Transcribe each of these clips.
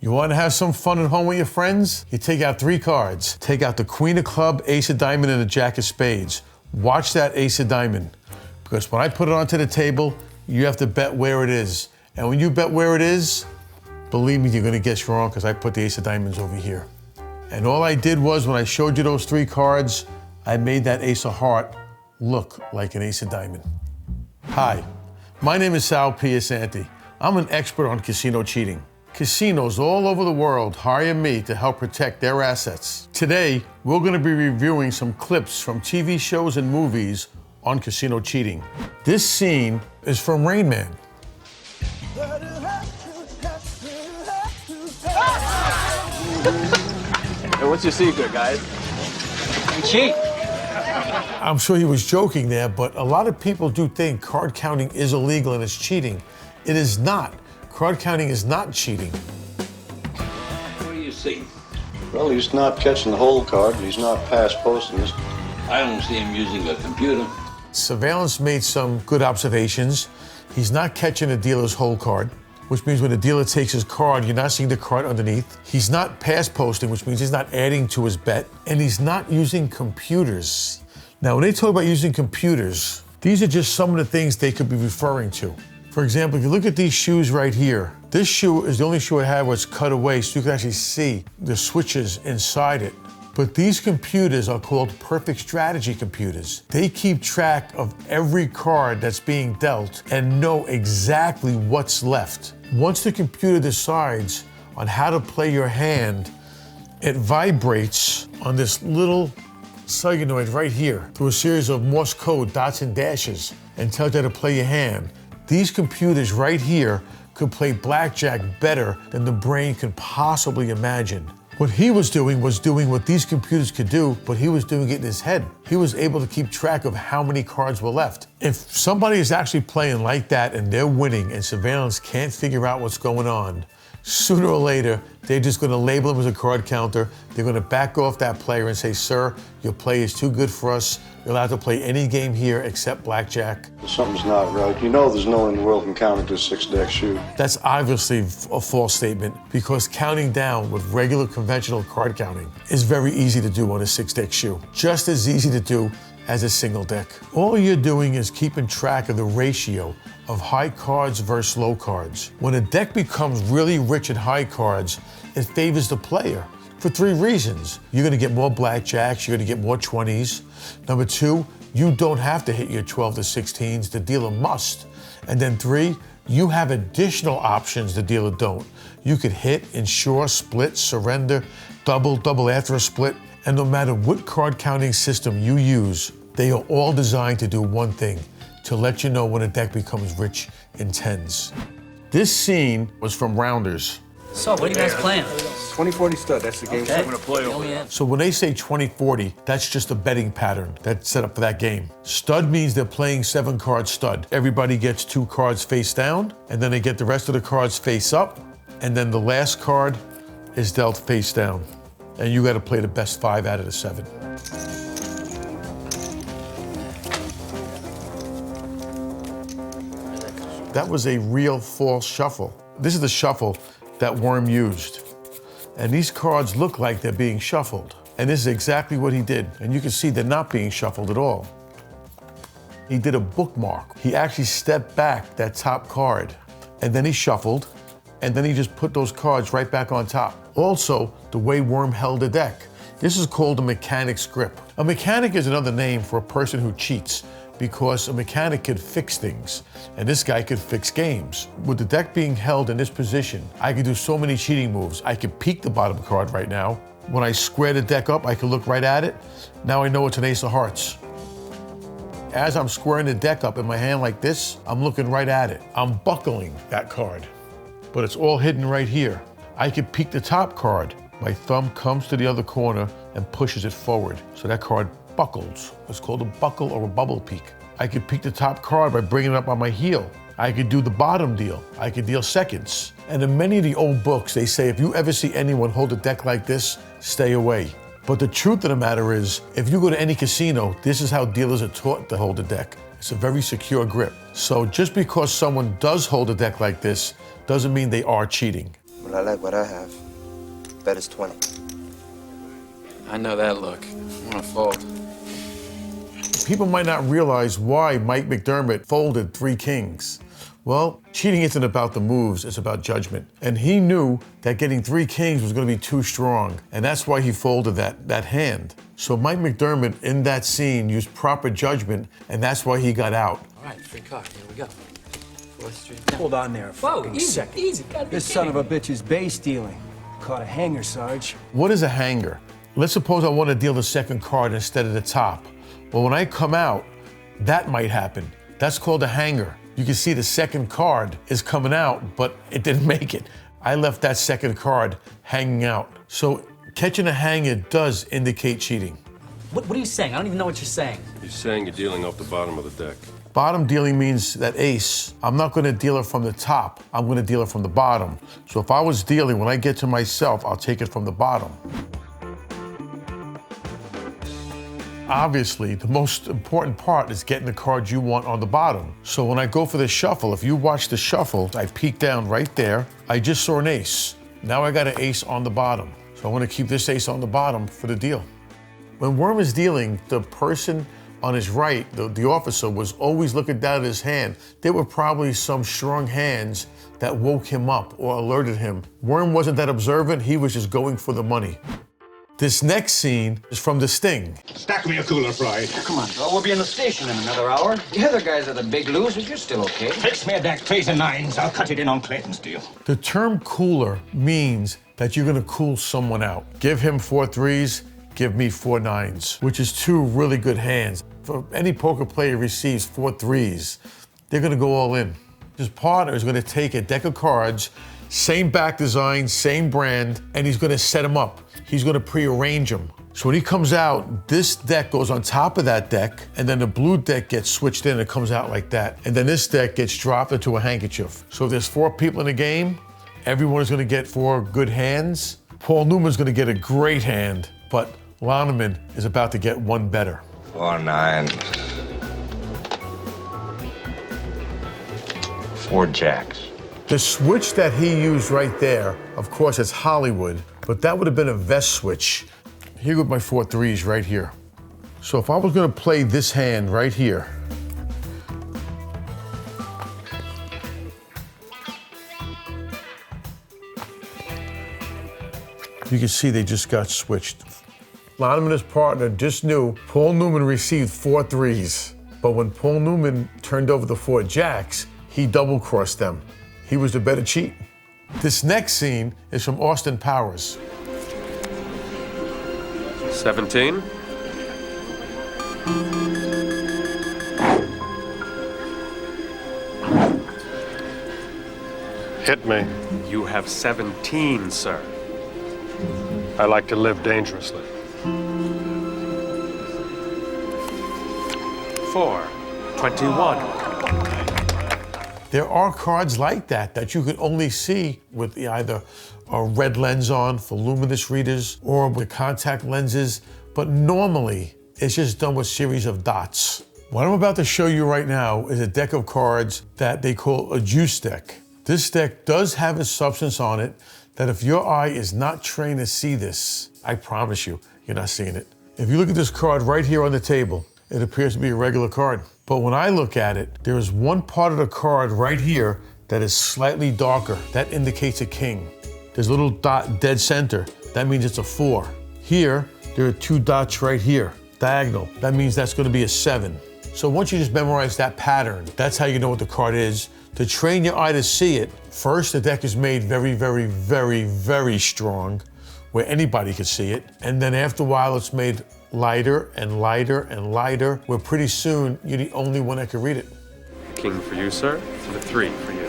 You want to have some fun at home with your friends? You take out 3 cards. Take out the Queen of Club, Ace of Diamond, and the Jack of Spades. Watch that Ace of Diamond. Because when I put it onto the table, you have to bet where it is. And when you bet where it is, believe me, you're going to guess wrong because I put the Ace of Diamonds over here. And all I did was, when I showed you those 3 cards, I made that Ace of Heart look like an Ace of Diamond. Hi, my name is Sal Piacente. I'm an expert on casino cheating. Casinos all over the world hire me to help protect their assets. Today, we're going to be reviewing some clips from TV shows and movies on casino cheating. This scene is from Rain Man. Hey, what's your secret, guys? You cheat. I'm sure he was joking there, but a lot of people do think card counting is illegal and it's cheating. It is not. Card counting is not cheating. What do you see? Well, he's not catching the whole card, but he's not past posting this. I don't see him using a computer. Surveillance made some good observations. He's not catching the dealer's whole card, which means when the dealer takes his card, you're not seeing the card underneath. He's not pass posting, which means he's not adding to his bet. And he's not using computers. Now, when they talk about using computers, these are just some of the things they could be referring to. For example, if you look at these shoes right here, this shoe is the only shoe I have where it's cut away so you can actually see the switches inside it. But these computers are called perfect strategy computers. They keep track of every card that's being dealt and know exactly what's left. Once the computer decides on how to play your hand, it vibrates on this little solenoid right here through a series of Morse code dots and dashes and tells you how to play your hand. These computers right here could play blackjack better than the brain could possibly imagine. What he was doing what these computers could do, but he was doing it in his head. He was able to keep track of how many cards were left. If somebody is actually playing like that and they're winning and surveillance can't figure out what's going on, sooner or later, they're just going to label him as a card counter. They're going to back off that player and say, sir, your play is too good for us. You're allowed to play any game here except blackjack. Something's not right. You know there's no one in the world can count into a 6-deck shoe. That's obviously a false statement because counting down with regular conventional card counting is very easy to do on a 6-deck shoe. Just as easy to do as a single deck. All you're doing is keeping track of the ratio of high cards versus low cards. When a deck becomes really rich at high cards, it favors the player for 3 reasons. You're gonna get more blackjacks, you're gonna get more 20s. Number 2, you don't have to hit your 12 to 16s, the dealer must. And then 3, you have additional options the dealer don't. You could hit, insure, split, surrender, double after a split. And no matter what card counting system you use, they are all designed to do one thing, to let you know when a deck becomes rich in 10s. This scene was from Rounders. So, what are you guys playing? 2040 stud, that's the game Okay. I'm gonna play over. So when they say 20-40, that's just a betting pattern that's set up for that game. Stud means they're playing 7-card stud. Everybody gets 2 cards face down, and then they get the rest of the cards face up, and then the last card is dealt face down. And you gotta play the best 5 out of the 7. That was a real false shuffle. This is the shuffle that Worm used. And these cards look like they're being shuffled. And this is exactly what he did. And you can see they're not being shuffled at all. He did a bookmark. He actually stepped back that top card, and then he shuffled, and then he just put those cards right back on top. Also, the way Worm held the deck. This is called a mechanic's grip. A mechanic is another name for a person who cheats, because a mechanic could fix things, and this guy could fix games. With the deck being held in this position, I could do so many cheating moves. I could peek the bottom card right now. When I square the deck up, I can look right at it. Now I know it's an Ace of Hearts. As I'm squaring the deck up in my hand like this, I'm looking right at it. I'm buckling that card, but it's all hidden right here. I could peek the top card. My thumb comes to the other corner and pushes it forward, so that card buckles. It's called a buckle or a bubble peek. I could peek the top card by bringing it up on my heel. I could do the bottom deal. I could deal seconds. And in many of the old books, they say if you ever see anyone hold a deck like this, stay away. But the truth of the matter is, if you go to any casino, this is how dealers are taught to hold a deck. It's a very secure grip. So just because someone does hold a deck like this, doesn't mean they are cheating. But I like what I have. Bet it's 20. I know that look. I'm gonna fold. People might not realize why Mike McDermott folded 3 kings. Well, cheating isn't about the moves, it's about judgment. And he knew that getting 3 kings was going to be too strong, and that's why he folded that hand. So Mike McDermott, in that scene, used proper judgment, and that's why he got out. All right, free card. Here we go. 4th Street. Hold on there a fucking second. Easy. This son of a bitch is base dealing. Caught a hanger, Sarge. What is a hanger? Let's suppose I want to deal the second card instead of the top. Well, when I come out, that might happen. That's called a hanger. You can see the second card is coming out, but it didn't make it. I left that second card hanging out. So catching a hanger does indicate cheating. What are you saying? I don't even know what you're saying. He's saying you're dealing off the bottom of the deck. Bottom dealing means that ace, I'm not going to deal it from the top, I'm going to deal it from the bottom. So if I was dealing, when I get to myself, I'll take it from the bottom. Obviously, the most important part is getting the cards you want on the bottom. So when I go for the shuffle, if you watch the shuffle, I peek down right there. I just saw an ace. Now I got an ace on the bottom. So I want to keep this ace on the bottom for the deal. When Worm is dealing, the person on his right, the officer, was always looking down at his hand. There were probably some strong hands that woke him up or alerted him. Worm wasn't that observant, he was just going for the money. This next scene is from The Sting. Stack me a cooler, Fried. Come on, Joe. We'll be in the station in another hour. The other guys are the big losers. You're still okay. Fix me a deck, 3s and 9s. I'll cut it in on Clayton's deal. The term cooler means that you're going to cool someone out. Give him 4 3s, give me 4 9s, which is 2 really good hands. If any poker player receives 4 3s, they're going to go all in. His partner is going to take a deck of cards, same back design, same brand, and he's going to set them up. He's going to prearrange them. So when he comes out, this deck goes on top of that deck, and then the blue deck gets switched in and it comes out like that. And then this deck gets dropped into a handkerchief. So if there's 4 people in the game, everyone is going to get 4 good hands. Paul Newman's going to get a great hand, but Loneman is about to get 1 better. 4 9. 4 jacks. The switch that he used right there, of course, it's Hollywood, but that would have been a vest switch. Here with my 4 3s right here. So if I was going to play this hand right here, you can see they just got switched. Loneman and his partner just knew Paul Newman received 4 3s, but when Paul Newman turned over the 4 jacks, he double-crossed them. He was the better cheat. This next scene is from Austin Powers. 17. Hit me. You have 17, sir. I like to live dangerously. 4. 21. There are cards like that you could only see with either a red lens on for luminous readers or with contact lenses, but normally it's just done with a series of dots. What I'm about to show you right now is a deck of cards that they call a juice deck. This deck does have a substance on it that if your eye is not trained to see this, I promise you, you're not seeing it. If you look at this card right here on the table, it appears to be a regular card. But when I look at it, there is one part of the card right here that is slightly darker. That indicates a king. There's a little dot dead center. That means it's a 4. Here, there are 2 dots right here, diagonal. That means that's going to be a 7. So once you just memorize that pattern, that's how you know what the card is. To train your eye to see it, first the deck is made very, very, very, very strong, where anybody could see it. And then after a while, it's made lighter and lighter and lighter, where pretty soon you're the only one that can read it. King for you, sir, and a 3 for you.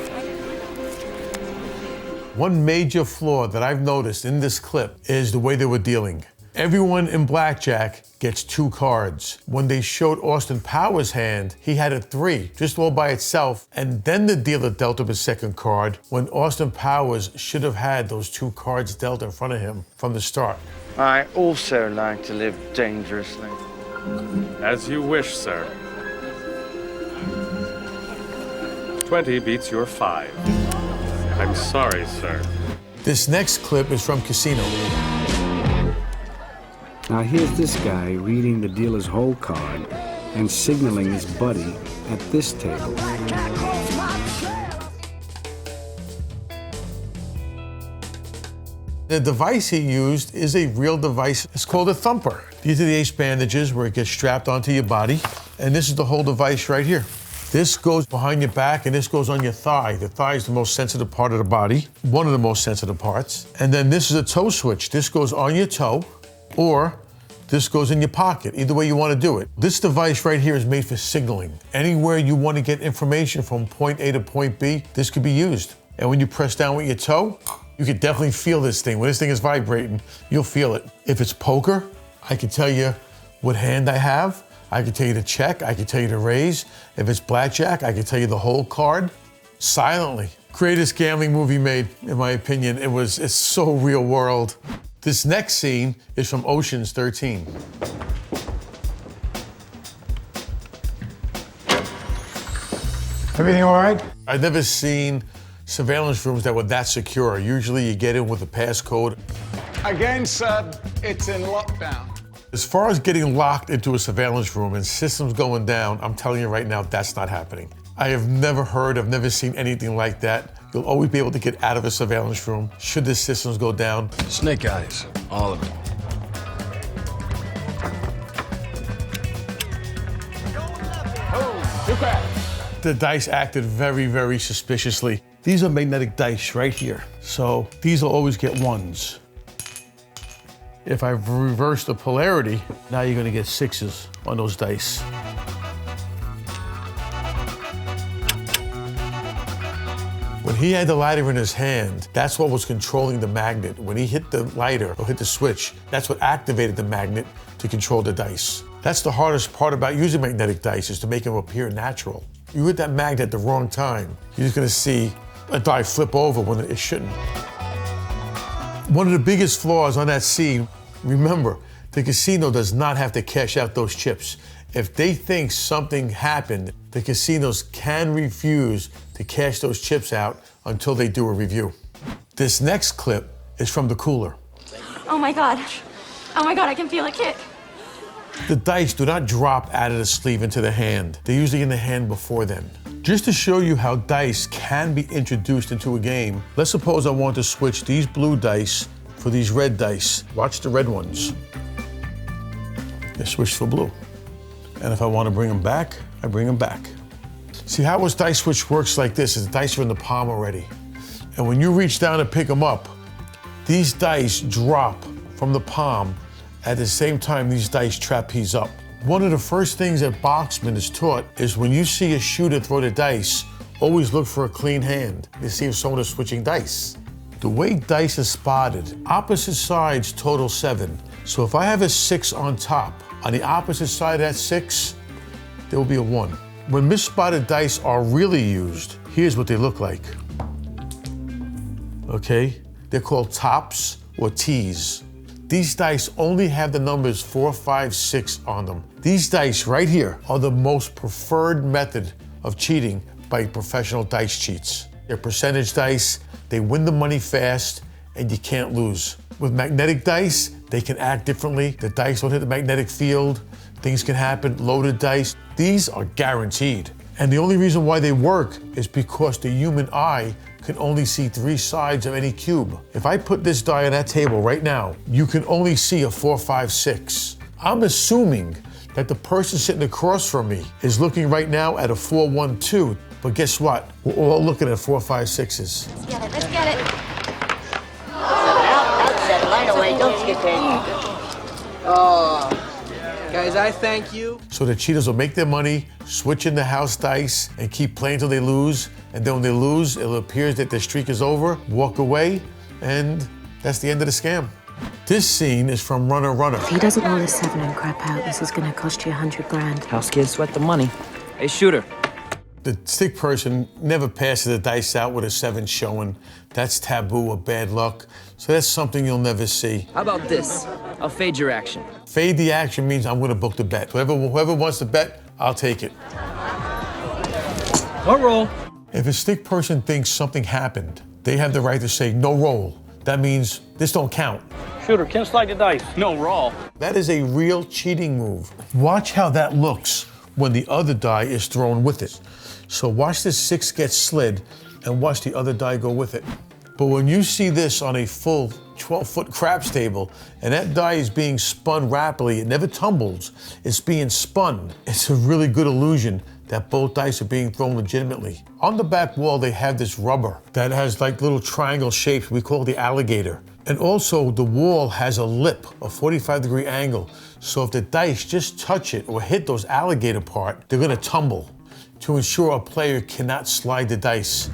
One major flaw that I've noticed in this clip is the way they were dealing. Everyone in blackjack gets 2 cards. When they showed Austin Powers' hand, he had a 3, just all by itself, and then the dealer dealt him a second card when Austin Powers should have had those 2 cards dealt in front of him from the start. I also like to live dangerously. As you wish, sir. 20 beats your 5. I'm sorry, sir. This next clip is from Casino. Now here's this guy reading the dealer's hole card and signaling his buddy at this table. The device he used is a real device. It's called a thumper. These are the ace bandages where it gets strapped onto your body. And this is the whole device right here. This goes behind your back and this goes on your thigh. The thigh is the most sensitive part of the body, one of the most sensitive parts. And then this is a toe switch. This goes on your toe or this goes in your pocket, either way you want to do it. This device right here is made for signaling. Anywhere you want to get information from point A to point B, this could be used. And when you press down with your toe, you can definitely feel this thing. When this thing is vibrating, you'll feel it. If it's poker, I can tell you what hand I have. I can tell you to check. I can tell you to raise. If it's blackjack, I can tell you the whole card silently. Greatest gambling movie made, in my opinion. It's so real world. This next scene is from Ocean's 13. Everything all right? I've never seen surveillance rooms that were that secure. Usually you get in with a passcode. Again, sir, it's in lockdown. As far as getting locked into a surveillance room and systems going down, I'm telling you right now, that's not happening. I've never seen anything like that. You'll always be able to get out of a surveillance room should the systems go down. Snake eyes, all of them. Oh, too fast. The dice acted very, very suspiciously. These are magnetic dice right here. So these will always get ones. If I reverse the polarity, now you're gonna get sixes on those dice. When he had the lighter in his hand, that's what was controlling the magnet. When he hit the lighter or hit the switch, that's what activated the magnet to control the dice. That's the hardest part about using magnetic dice, is to make them appear natural. You hit that magnet at the wrong time, you're just gonna see a die flip over when it shouldn't. One of the biggest flaws on that scene, remember, the casino does not have to cash out those chips. If they think something happened, the casinos can refuse to cash those chips out until they do a review. This next clip is from the cooler. Oh my God. Oh my God, I can feel a kick. The dice do not drop out of the sleeve into the hand. They're usually in the hand before then. Just to show you how dice can be introduced into a game, let's suppose I want to switch these blue dice for these red dice. Watch the red ones. They're switched for blue. And if I want to bring them back, I bring them back. See how this dice switch works like this is the dice are in the palm already. And when you reach down to pick them up, these dice drop from the palm at the same time these dice trapeze up. One of the first things that boxman is taught is when you see a shooter throw the dice, always look for a clean hand to see if someone is switching dice. The way dice is spotted, opposite sides total 7. So if I have a 6 on top, on the opposite side of that 6, there will be a 1. When misspotted dice are really used, here's what they look like. Okay? They're called tops or tees. These dice only have the numbers 4, 5, 6 on them. These dice right here are the most preferred method of cheating by professional dice cheats. They're percentage dice, they win the money fast, and you can't lose. With magnetic dice, they can act differently. The dice don't hit the magnetic field. Things can happen, loaded dice. These are guaranteed. And the only reason why they work is because the human eye can only see 3 sides of any cube. If I put this die on that table right now, you can only see a 4, 5, 6. I'm assuming that the person sitting across from me is looking right now at a 4, 1, 2. But guess what? We're all looking at 4, 5, 6s. Let's get it, let's get it. Out, line away, don't skip it. Oh, guys, I thank you. So the cheaters will make their money, switch in the house dice, and keep playing till they lose. And then when they lose, it appears that their streak is over, walk away, and that's the end of the scam. This scene is from Runner Runner. If he doesn't roll a 7 and crap out, this is gonna cost you 100 grand. House kids sweat the money. Hey, shooter. The stick person never passes the dice out with a 7 showing. That's taboo or bad luck. So that's something you'll never see. How about this? I'll fade your action. Fade the action means I'm gonna book the bet. Whoever wants to bet, I'll take it. Or roll. If a stick person thinks something happened, they have the right to say no roll. that means this don't count. Shooter, can't slide your dice. No, raw. That is a real cheating move. Watch how that looks when the other die is thrown with it. So watch this 6 get slid and watch the other die go with it. But when you see this on a full 12-foot craps table and that die is being spun rapidly, it never tumbles, it's being spun. It's a really good illusion that both dice are being thrown legitimately. On the back wall, they have this rubber that has like little triangle shapes we call the alligator. And also the wall has a lip, a 45-degree angle. So if the dice just touch it or hit those alligator part, they're gonna tumble to ensure a player cannot slide the dice.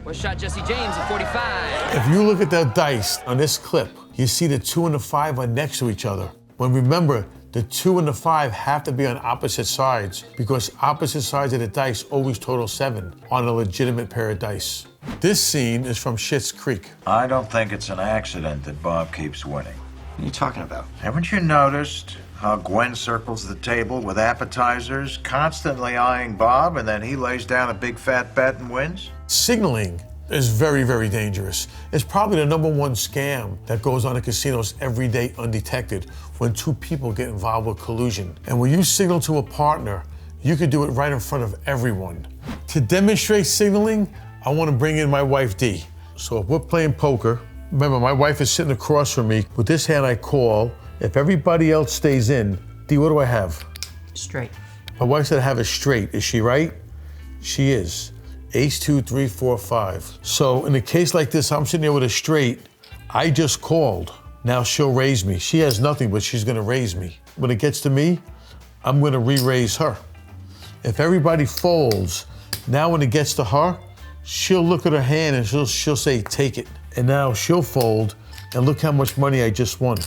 What shot Jesse James at 45? If you look at the dice on this clip, you see the 2 and the 5 are next to each other. When remember, the 2 and the 5 have to be on opposite sides because opposite sides of the dice always total 7 on a legitimate pair of dice. This scene is from Schitt's Creek. I don't think it's an accident that Bob keeps winning. What are you talking about? Haven't you noticed how Gwen circles the table with appetizers, constantly eyeing Bob, and then he lays down a big fat bet and wins? Signaling is very, very dangerous. It's probably the #1 scam that goes on in casinos every day undetected when 2 people get involved with collusion. And when you signal to a partner, you could do it right in front of everyone. To demonstrate signaling, I want to bring in my wife, Dee. So if we're playing poker, remember my wife is sitting across from me. With this hand I call. If everybody else stays in, Dee, what do I have? Straight. My wife said I have a straight. Is she right? She is. Ace, 2, 3, 4, 5. So in a case like this, I'm sitting there with a straight. I just called. Now she'll raise me. She has nothing, but she's gonna raise me. When it gets to me, I'm gonna re-raise her. If everybody folds, now when it gets to her, she'll look at her hand and she'll say, take it. And now she'll fold, and look how much money I just won.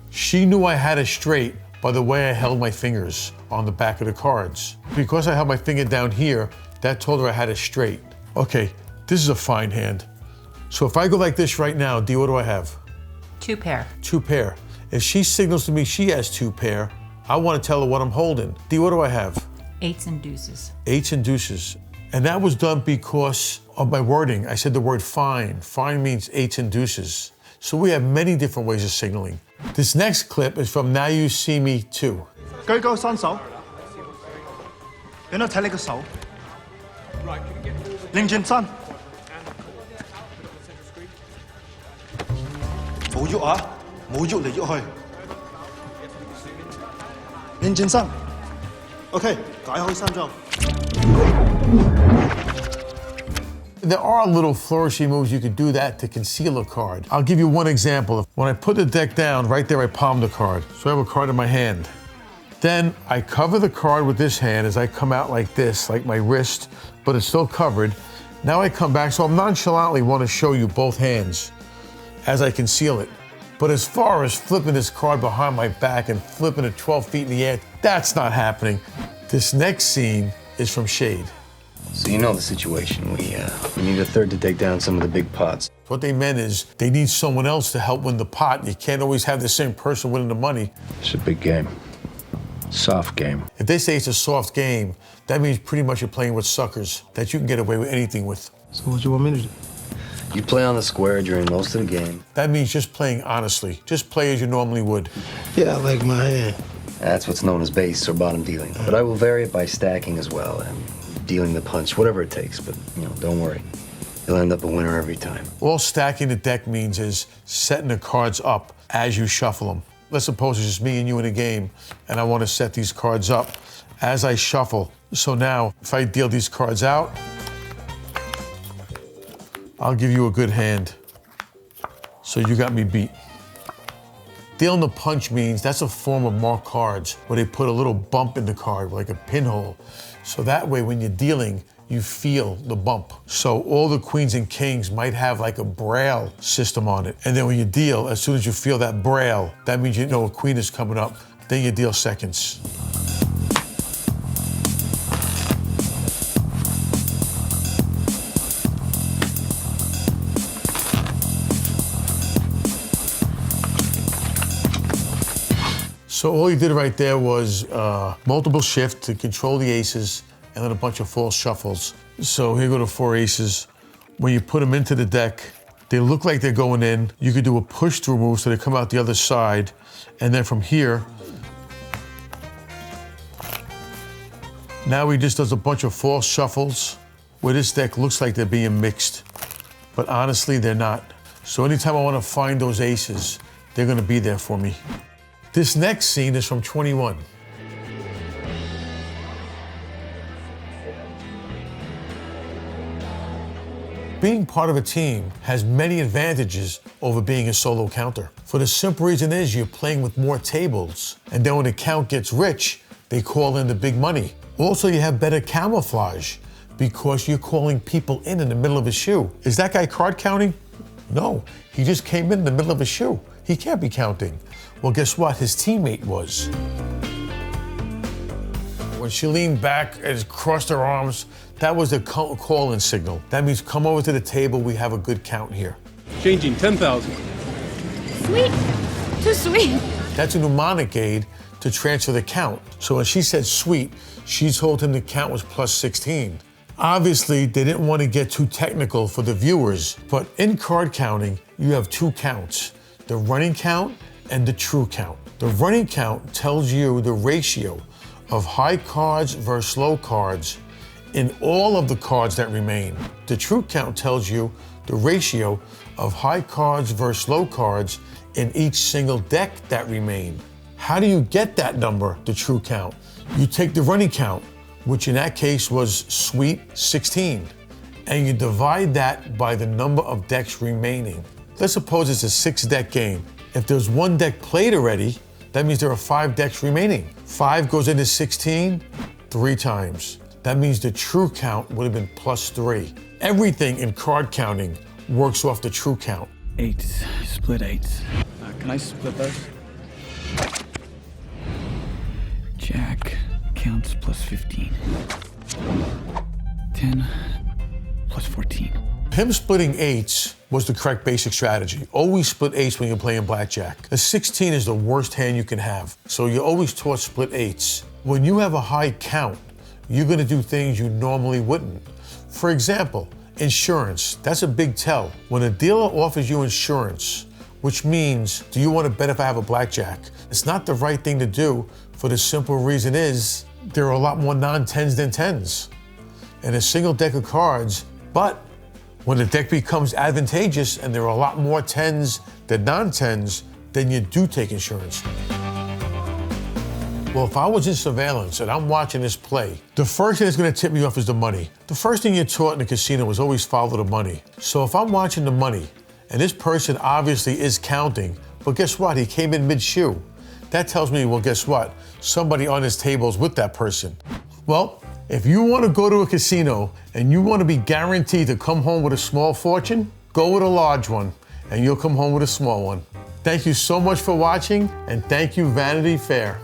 She knew I had a straight by the way I held my fingers on the back of the cards. Because I held my finger down here, that told her I had a straight. Okay, this is a fine hand. So if I go like this right now, Dee, what do I have? 2 pair. 2 pair. If she signals to me she has 2 pair, I want to tell her what I'm holding. Dee, what do I have? 8s and deuces. 8s and deuces. And that was done because of my wording. I said the word fine. Fine means 8s and deuces. So we have many different ways of signaling. This next clip is from Now You See Me 2. 舉高雙手，俾我睇你個手，擰轉身，冇喐啊，冇喐嚟喐去，擰轉身 ，OK， 解開衫裝。 There are little flourishy moves you could do that to conceal a card. I'll give you one example. When I put the deck down, right there I palm the card. So I have a card in my hand. Then I cover the card with this hand as I come out like this, like my wrist, but it's still covered. Now I come back, so I nonchalantly want to show you both hands as I conceal it. But as far as flipping this card behind my back and flipping it 12 feet in the air, that's not happening. This next scene is from Shade. So you know the situation. We need a third to take down some of the big pots. What they meant is they need someone else to help win the pot. You can't always have the same person winning the money. It's a big game. Soft game. If they say it's a soft game, that means pretty much you're playing with suckers that you can get away with anything with. So what do you want me to do? You play on the square during most of the game. That means just playing honestly. Just play as you normally would. Yeah, I like my hand. That's what's known as base or bottom dealing. But I will vary it by stacking as well and dealing the punch, whatever it takes. But, you know, don't worry. You'll end up a winner every time. All stacking the deck means is setting the cards up as you shuffle them. Let's suppose it's just me and you in a game, and I want to set these cards up as I shuffle. So now, if I deal these cards out, I'll give you a good hand. So you got me beat. Dealing the punch means that's a form of marked cards where they put a little bump in the card, like a pinhole. So that way, when you're dealing, you feel the bump. So all the queens and kings might have like a braille system on it. And then when you deal, as soon as you feel that braille, that means you know a queen is coming up. Then you deal seconds. So all you did right there was multiple shift to control the aces and then a bunch of false shuffles. So here go the 4 aces. when you put them into the deck, they look like they're going in. You could do a push-through move so they come out the other side. And then from here, now he just does a bunch of false shuffles where this deck looks like they're being mixed. But honestly, they're not. So anytime I want to find those aces, they're going to be there for me. This next scene is from 21. Being part of a team has many advantages over being a solo counter. For the simple reason is you're playing with more tables, and then when the count gets rich, they call in the big money. Also, you have better camouflage because you're calling people in the middle of a shoe. Is that guy card counting? No, he just came in the middle of a shoe. He can't be counting. Well, guess what? His teammate was. When she leaned back and crossed her arms, that was the call-in signal. That means come over to the table, we have a good count here. Changing 10,000. Sweet. Too sweet. That's a mnemonic aid to transfer the count. So when she said sweet, she told him the count was plus 16. Obviously, they didn't want to get too technical for the viewers, but in card counting, you have two counts, the running count and the true count. The running count tells you the ratio of high cards versus low cards in all of the cards that remain. The true count tells you the ratio of high cards versus low cards in each single deck that remain. How do you get that number, the true count? You take the running count, which in that case was sweet 16, and you divide that by the number of decks remaining. Let's suppose it's a 6-deck game. If there's one deck played already, that means there are 5 decks remaining. 5 goes into 16 3 times. That means the true count would have been plus 3. Everything in card counting works off the true count. 8s, split 8s. Can I split those? Jack counts plus 15. 10 plus 14. Him splitting 8s was the correct basic strategy. Always split 8s when you're playing blackjack. A 16 is the worst hand you can have, so you're always taught split 8s. When you have a high count, you're gonna do things you normally wouldn't. For example, insurance, that's a big tell. When a dealer offers you insurance, which means, do you want to bet if I have a blackjack? It's not the right thing to do for the simple reason is, there are a lot more non-10s than 10s in a single deck of cards, but when the deck becomes advantageous and there are a lot more 10s than non-10s, then you do take insurance. Well, if I was in surveillance and I'm watching this play, the first thing that's gonna tip me off is the money. The first thing you're taught in the casino is always follow the money. So if I'm watching the money, and this person obviously is counting, but guess what? He came in mid-shoe. That tells me, well, guess what? Somebody on this table is with that person. Well, if you wanna go to a casino and you wanna be guaranteed to come home with a small fortune, go with a large one, and you'll come home with a small one. Thank you so much for watching, and thank you, Vanity Fair.